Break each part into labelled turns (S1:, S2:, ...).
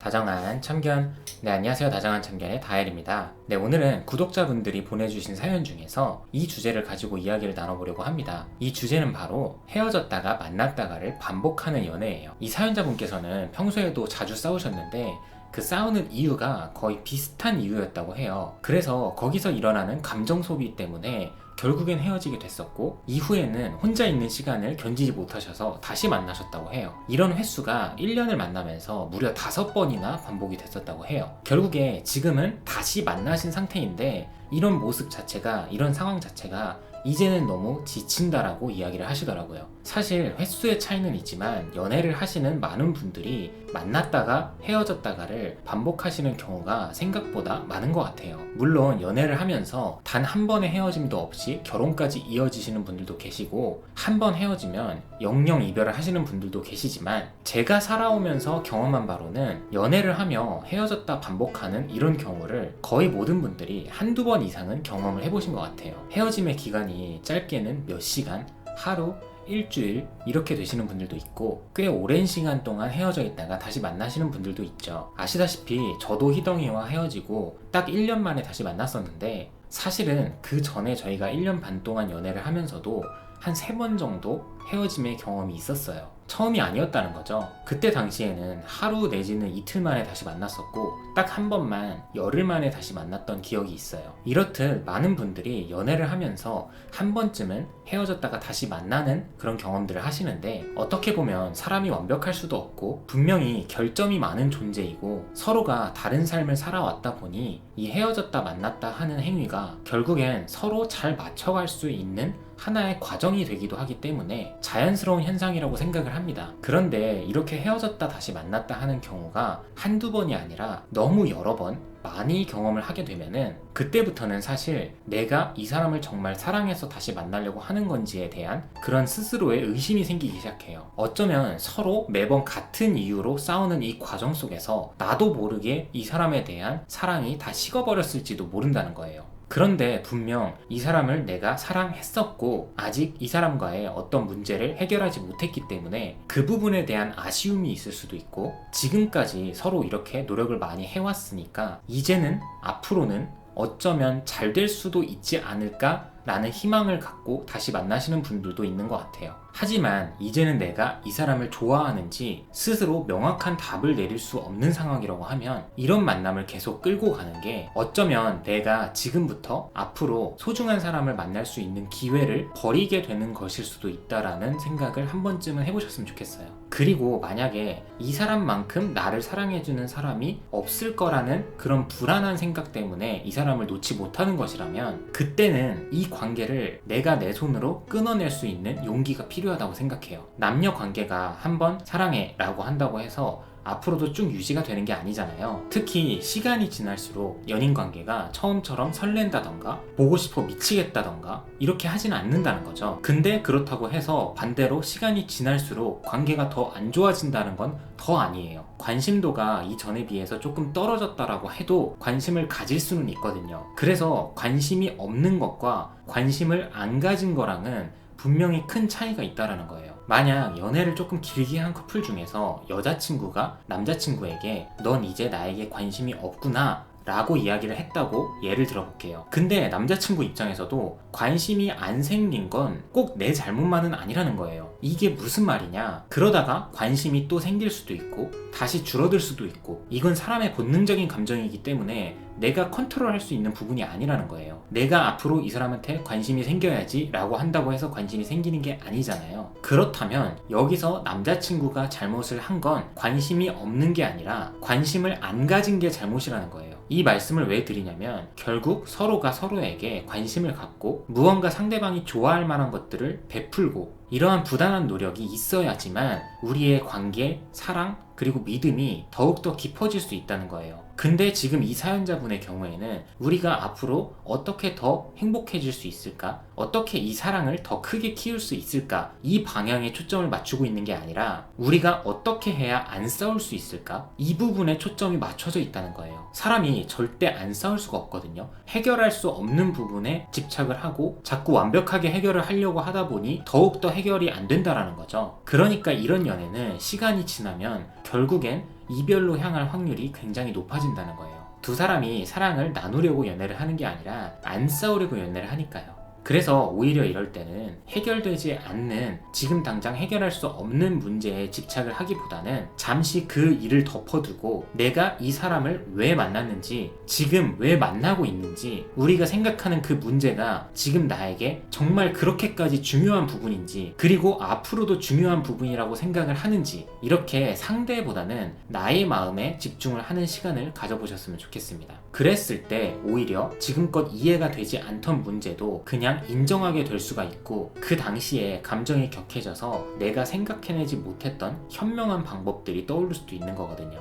S1: 다정한 참견. 네, 안녕하세요. 다정한 참견의 다엘입니다. 네, 오늘은 구독자분들이 보내주신 사연 중에서 이 주제를 가지고 이야기를 나눠보려고 합니다. 이 주제는 바로 헤어졌다가 만났다가를 반복하는 연애예요. 이 사연자분께서는 평소에도 자주 싸우셨는데 그 싸우는 이유가 거의 비슷한 이유였다고 해요. 그래서 거기서 일어나는 감정 소비 때문에 결국엔 헤어지게 됐었고, 이후에는 혼자 있는 시간을 견디지 못하셔서 다시 만나셨다고 해요. 이런 횟수가 1년을 만나면서 무려 5번이나 반복이 됐었다고 해요. 결국에 지금은 다시 만나신 상태인데 이런 모습 자체가, 이런 상황 자체가 이제는 너무 지친다라고 이야기를 하시더라고요. 사실 횟수의 차이는 있지만 연애를 하시는 많은 분들이 만났다가 헤어졌다가를 반복하시는 경우가 생각보다 많은 것 같아요. 물론 연애를 하면서 단 한 번의 헤어짐도 없이 결혼까지 이어지시는 분들도 계시고, 한 번 헤어지면 영영 이별을 하시는 분들도 계시지만, 제가 살아오면서 경험한 바로는 연애를 하며 헤어졌다 반복하는 이런 경우를 거의 모든 분들이 한두 번 이상은 경험을 해보신 것 같아요. 헤어짐의 기간이 짧게는 몇 시간, 하루, 일주일 이렇게 되시는 분들도 있고, 꽤 오랜 시간 동안 헤어져 있다가 다시 만나시는 분들도 있죠. 아시다시피 저도 희덩이와 헤어지고 딱 1년 만에 다시 만났었는데, 사실은 그 전에 저희가 1년 반 동안 연애를 하면서도 한 3번 정도 헤어짐의 경험이 있었어요. 처음이 아니었다는 거죠. 그때 당시에는 하루 내지는 이틀 만에 다시 만났었고, 딱 한 번만 열흘 만에 다시 만났던 기억이 있어요. 이렇듯 많은 분들이 연애를 하면서 한 번쯤은 헤어졌다가 다시 만나는 그런 경험들을 하시는데, 어떻게 보면 사람이 완벽할 수도 없고 분명히 결점이 많은 존재이고, 서로가 다른 삶을 살아왔다 보니 이 헤어졌다 만났다 하는 행위가 결국엔 서로 잘 맞춰갈 수 있는 하나의 과정이 되기도 하기 때문에 자연스러운 현상이라고 생각을 합니다. 그런데 이렇게 헤어졌다 다시 만났다 하는 경우가 한두 번이 아니라 너무 여러 번 많이 경험을 하게 되면은, 그때부터는 사실 내가 이 사람을 정말 사랑해서 다시 만나려고 하는 건지에 대한 그런 스스로의 의심이 생기기 시작해요. 어쩌면 서로 매번 같은 이유로 싸우는 이 과정 속에서 나도 모르게 이 사람에 대한 사랑이 다 식어버렸을지도 모른다는 거예요. 그런데 분명 이 사람을 내가 사랑했었고 아직 이 사람과의 어떤 문제를 해결하지 못했기 때문에 그 부분에 대한 아쉬움이 있을 수도 있고, 지금까지 서로 이렇게 노력을 많이 해왔으니까 이제는 앞으로는 어쩌면 잘 될 수도 있지 않을까 라는 희망을 갖고 다시 만나시는 분들도 있는 것 같아요. 하지만 이제는 내가 이 사람을 좋아하는지 스스로 명확한 답을 내릴 수 없는 상황이라고 하면, 이런 만남을 계속 끌고 가는 게 어쩌면 내가 지금부터 앞으로 소중한 사람을 만날 수 있는 기회를 버리게 되는 것일 수도 있다라는 생각을 한 번쯤은 해보셨으면 좋겠어요. 그리고 만약에 이 사람만큼 나를 사랑해주는 사람이 없을 거라는 그런 불안한 생각 때문에 이 사람을 놓지 못하는 것이라면, 그때는 이 관계를 내가 내 손으로 끊어낼 수 있는 용기가 필요하다고 생각해요. 남녀 관계가 한번 사랑해 라고 한다고 해서 앞으로도 쭉 유지가 되는 게 아니잖아요. 특히 시간이 지날수록 연인 관계가 처음처럼 설렌다던가 보고 싶어 미치겠다던가 이렇게 하진 않는다는 거죠. 근데 그렇다고 해서 반대로 시간이 지날수록 관계가 더 안 좋아진다는 건 더 아니에요. 관심도가 이전에 비해서 조금 떨어졌다라고 해도 관심을 가질 수는 있거든요. 그래서 관심이 없는 것과 관심을 안 가진 거랑은 분명히 큰 차이가 있다라는 거예요. 만약 연애를 조금 길게 한 커플 중에서 여자친구가 남자친구에게 넌 이제 나에게 관심이 없구나 라고 이야기를 했다고 예를 들어볼게요. 근데 남자친구 입장에서도 관심이 안 생긴 건 꼭 내 잘못만은 아니라는 거예요. 이게 무슨 말이냐? 그러다가 관심이 또 생길 수도 있고 다시 줄어들 수도 있고, 이건 사람의 본능적인 감정이기 때문에 내가 컨트롤할 수 있는 부분이 아니라는 거예요. 내가 앞으로 이 사람한테 관심이 생겨야지 라고 한다고 해서 관심이 생기는 게 아니잖아요. 그렇다면 여기서 남자친구가 잘못을 한 건 관심이 없는 게 아니라 관심을 안 가진 게 잘못이라는 거예요. 이 말씀을 왜 드리냐면, 결국 서로가 서로에게 관심을 갖고 무언가 상대방이 좋아할 만한 것들을 베풀고, 이러한 부단한 노력이 있어야지만 우리의 관계, 사랑, 그리고 믿음이 더욱더 깊어질 수 있다는 거예요. 근데 지금 이 사연자분의 경우에는 우리가 앞으로 어떻게 더 행복해질 수 있을까? 어떻게 이 사랑을 더 크게 키울 수 있을까? 이 방향에 초점을 맞추고 있는 게 아니라 우리가 어떻게 해야 안 싸울 수 있을까? 이 부분에 초점이 맞춰져 있다는 거예요. 사람이 절대 안 싸울 수가 없거든요. 해결할 수 없는 부분에 집착을 하고 자꾸 완벽하게 해결을 하려고 하다 보니 더욱더 해결이 안 된다라는 거죠. 그러니까 이런 연애는 시간이 지나면 결국엔 이별로 향할 확률이 굉장히 높아진다는 거예요. 두 사람이 사랑을 나누려고 연애를 하는 게 아니라 안 싸우려고 연애를 하니까요. 그래서 오히려 이럴 때는 해결되지 않는, 지금 당장 해결할 수 없는 문제에 집착을 하기보다는 잠시 그 일을 덮어두고 내가 이 사람을 왜 만났는지, 지금 왜 만나고 있는지, 우리가 생각하는 그 문제가 지금 나에게 정말 그렇게까지 중요한 부분인지, 그리고 앞으로도 중요한 부분이라고 생각을 하는지, 이렇게 상대보다는 나의 마음에 집중을 하는 시간을 가져보셨으면 좋겠습니다. 그랬을 때 오히려 지금껏 이해가 되지 않던 문제도 그냥 인정하게 될 수가 있고, 그 당시에 감정이 격해져서 내가 생각해내지 못했던 현명한 방법들이 떠오를 수도 있는 거거든요.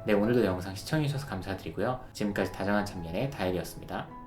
S1: 네, 오늘도 영상 시청해주셔서 감사드리고요. 지금까지 다정한 참견의 다일이었습니다.